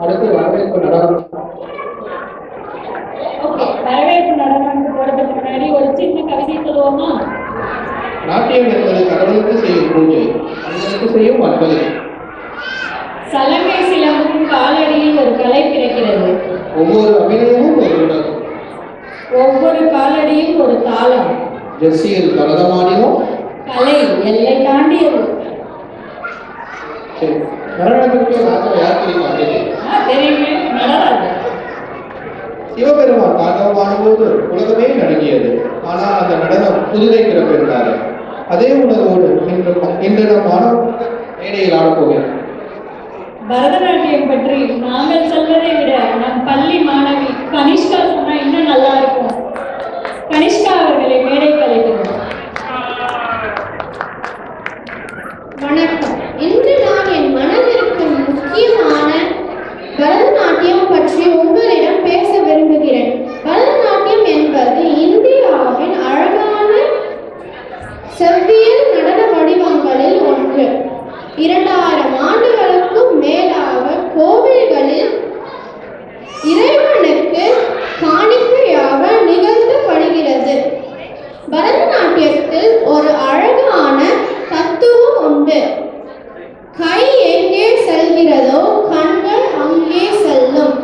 அடுத்து வரவேற்பு நடனம். வரவேற்பு நடனம் போறதுக்கு முன்னாடி ஒரு சின்ன கவிதை சொல்லுவோமா? நாட்டியம் என்பது கடவுளுக்கு செய்யும் பூஜை, மனிதனுக்கு செய்யும் அன்பது. சலங்கை சிலம்பும் காலடியில் ஒரு கலை பிறக்கிறது. ஒவ்வொரு அபிநயமும் ஒரு உணர்வு, ஒவ்வொரு காலடியும் ஒரு தாளம். ஜெர்சியில் பரதமாடினோம், கலை எல்லை தாண்டியது. சரி, நடனத்திற்கு ராஜா யார் தெரியுமா? தெரியுமே, நடராஜா. சிவபெருமான் தாண்டவம் ஆடும்போது உலகமே நடுங்கியது. ஆனால் அந்த நடனம் புதுதை பிறப்பிருந்தாரு. அதே உணர்வோடு இன்று நம் மாணவ மேடையில் ஆடப்போகிறோம். பரதநாட்டியம் பற்றி நாங்கள் சொல்வதை விட நம் பள்ளி மாணவி கனிஷ்கா சொன்னா இன்னும் நல்லா இருக்கும். கனிஷ்கா அவர்களை மேடை கலைக்கிறோம். வணக்கம். இன்று நான் என் மனதிற்கும் முக்கியமான பரதநாட்டியம் பற்றி உங்களிடம் பேச விரும்புகிறேன். பரதநாட்டியம் என்பது இந்தியாவின் அழகான செவ்வியல் நடன வடிவங்களில் ஒன்று. 2000 ஆண்டுகளுக்கும் மேலாக கோவில்களில் இறைவனுக்கு காணிக்கையாக நிகழ்த்தப்படுகிறது. பரதநாட்டியத்தில் ஒரு அழகான தத்துவம் உண்டு. கை எங்கே செல்கிறதோ கண்கள் அங்கே செல்லும்.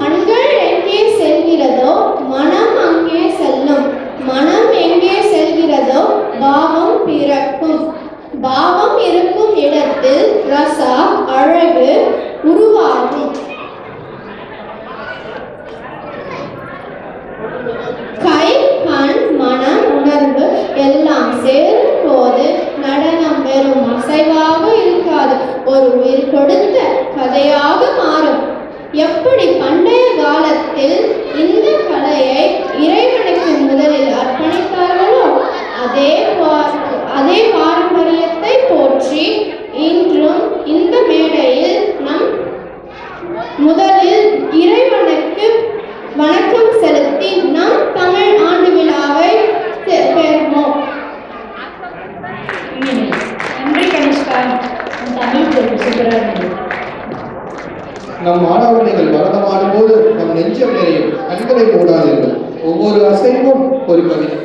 கண்கள் எங்கே செல்கிறதோ மனம் அங்கே செல்லும். மனம் எங்கே செல்கிறதோ பாவம் பிறக்கும். பாவம் இருக்கும் இடத்தில் ரசா அழகு உருவாகும். கை கண் மனம் உணர்வு எல்லாம் சேரும் போது நடனம் வெறும் அசைவாக இருக்காது, ஒரு உயிர் கொடுத்த கதையாக மாறும். எப்படி பண்டைய காலத்தில் இந்த கலையை இறைவனுக்கு முதலில் அர்ப்பணித்தார்களோ அதே பாரம்பரியத்தை போற்றி இன்றும் இந்த மேடையில் நம் முதலில் இறைவனுக்கு வணக்கம் செலுத்தி நம் தமிழ் ஆண்டு விழாவை பெறுவோம். நன்றி கனிஷ்கா. தமிழ் சூப்பராக. நம் மாணவர்கள் பரதம் ஆடும்போது நம் நெஞ்சம் நிறையும். கண்களை மூடாதீர்கள். ஒவ்வொரு அசைவும் ஒரு கவிதை.